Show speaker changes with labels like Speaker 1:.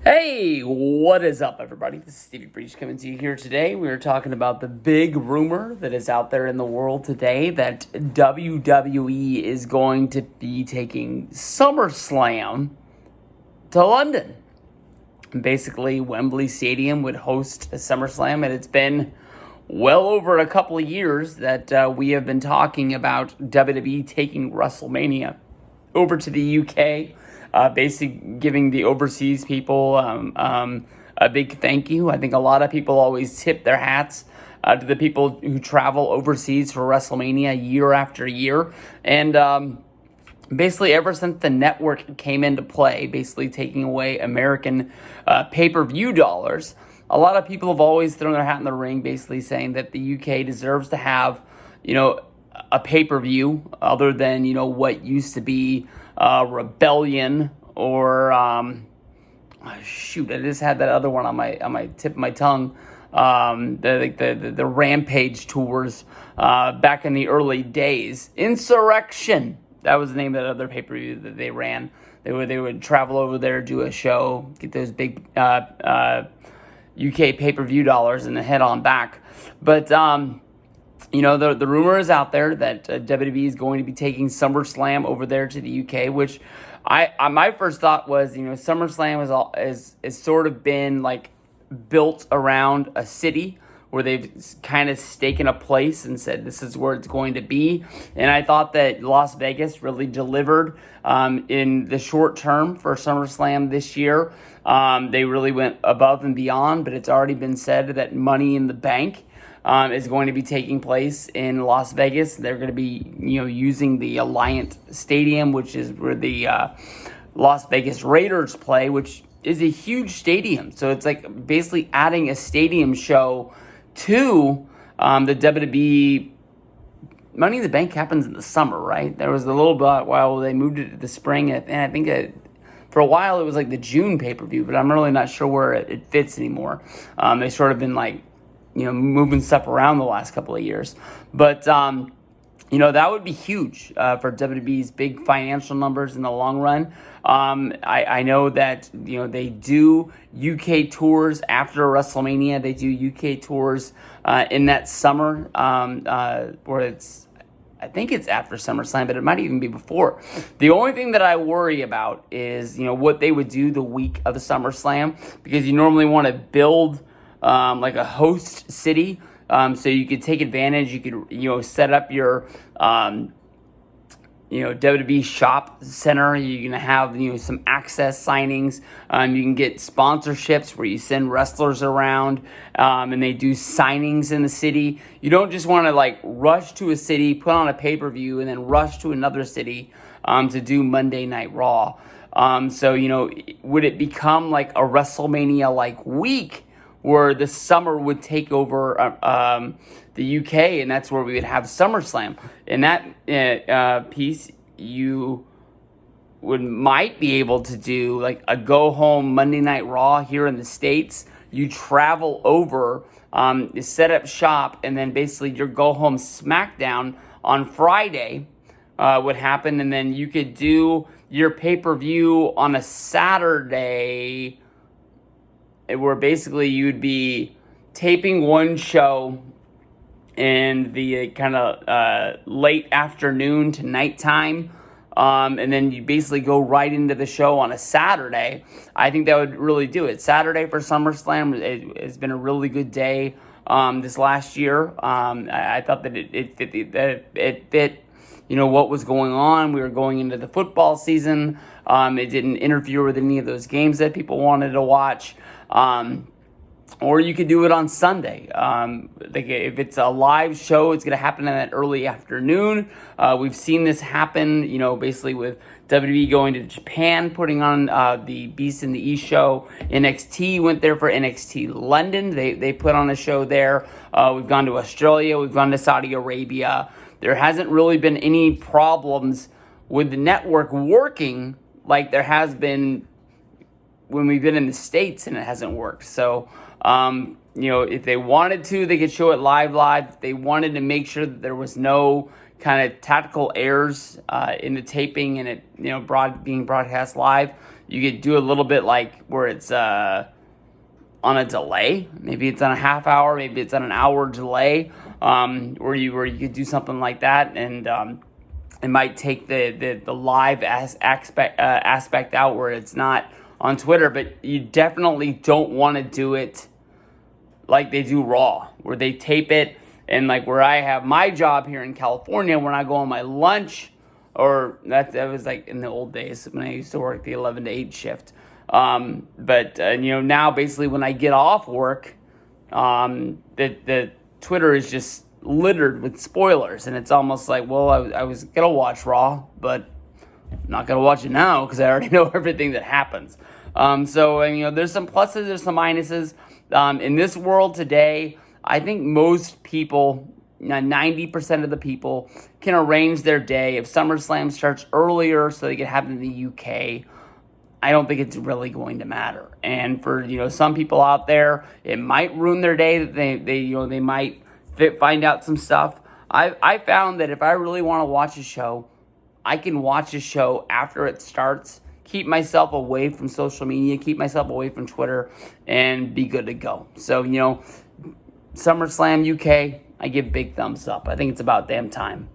Speaker 1: Hey, what is up, everybody? This is Stevie Breach coming to you here today. We are talking about the big rumor that is out there in the world today that WWE is going to be taking SummerSlam to London. Basically, Wembley Stadium would host a SummerSlam, and it's been well over a couple of years that we have been talking about WWE taking WrestleMania over to the UK. Basically giving the overseas people a big thank you. I think a lot of people always tip their hats to the people who travel overseas for WrestleMania year after year. And basically ever since the network came into play, basically taking away American pay-per-view dollars, a lot of people have always thrown their hat in the ring, basically saying that the UK deserves to have, a pay-per-view other than, what used to be Rebellion or I just had that other one on my tip of my tongue. The Rampage tours back in the early days. Insurrection. That was the name of that other pay-per-view that they ran. They would travel over there, do a show, get those big UK pay-per-view dollars, and then head on back. But the rumor is out there that WWE is going to be taking SummerSlam over there to the UK, which my first thought was, SummerSlam is sort of been like built around a city where they've kind of staken a place and said this is where it's going to be. And I thought that Las Vegas really delivered in the short term for SummerSlam this year. They really went above and beyond, but it's already been said that Money in the Bank is going to be taking place in Las Vegas. They're going to be, using the Alliant Stadium, which is where the Las Vegas Raiders play, which is a huge stadium. So it's like basically adding a stadium show to the WWE. Money in the Bank happens in the summer, right? There was a little bit while they moved it to the spring, and I think for a while it was like the June pay-per-view, but I'm really not sure where it fits anymore. They sort of been like, moving stuff around the last couple of years. But, that would be huge for WWE's big financial numbers in the long run. I know that, they do UK tours after WrestleMania. They do UK tours in that summer where I think it's after SummerSlam, but it might even be before. The only thing that I worry about is, what they would do the week of the SummerSlam, because you normally want to build like a host city, so you could take advantage. You could, set up your, WWE shop center. You're gonna have, some access signings. You can get sponsorships where you send wrestlers around, and they do signings in the city. You don't just want to like rush to a city, put on a pay-per-view, and then rush to another city to do Monday Night Raw. So would it become like a WrestleMania like week, where the summer would take over the UK, and that's where we would have SummerSlam. In that piece, you might be able to do like a go-home Monday Night Raw here in the States. You travel over, you set up shop, and then basically your go-home SmackDown on Friday would happen, and then you could do your pay-per-view on a Saturday, where basically you'd be taping one show in the kind of late afternoon to nighttime, and then you basically go right into the show on a Saturday. I think that would really do it. Saturday for SummerSlam has been a really good day this last year. I thought that it fit what was going on. We were going into the football season. It didn't interfere with any of those games that people wanted to watch. Or you could do it on Sunday. If it's a live show, it's going to happen in that early afternoon. We've seen this happen, basically with WWE going to Japan, putting on the Beast in the East show. NXT went there for NXT London. They put on a show there. We've gone to Australia. We've gone to Saudi Arabia. There hasn't really been any problems with the network working like there has been when we've been in the States and it hasn't worked. So, if they wanted to, they could show it live. If they wanted to make sure that there was no kind of tactical errors in the taping and it, being broadcast live, You could do a little bit like where it's on a delay. Maybe it's on a half hour, maybe it's on an hour delay, where you could do something like that, and it might take the live aspect out where it's not on Twitter. But you definitely don't want to do it like they do Raw, where they tape it, and like where I have my job here in California, when I go on my lunch, or that was like in the old days when I used to work the 11 to 8 shift. But now basically when I get off work, the Twitter is just littered with spoilers, and it's almost like, well, I was gonna watch Raw, but I'm not gonna watch it now because I already know everything that happens. So there's some pluses, there's some minuses. In this world today, I think most people, 90% of the people, can arrange their day. If SummerSlam starts earlier so they can have it in the UK, I don't think it's really going to matter. And for some people out there, it might ruin their day. That they might find out some stuff. I found that if I really want to watch a show, I can watch a show after it starts, keep myself away from social media, keep myself away from Twitter, and be good to go. So SummerSlam UK, I give big thumbs up. I think it's about damn time.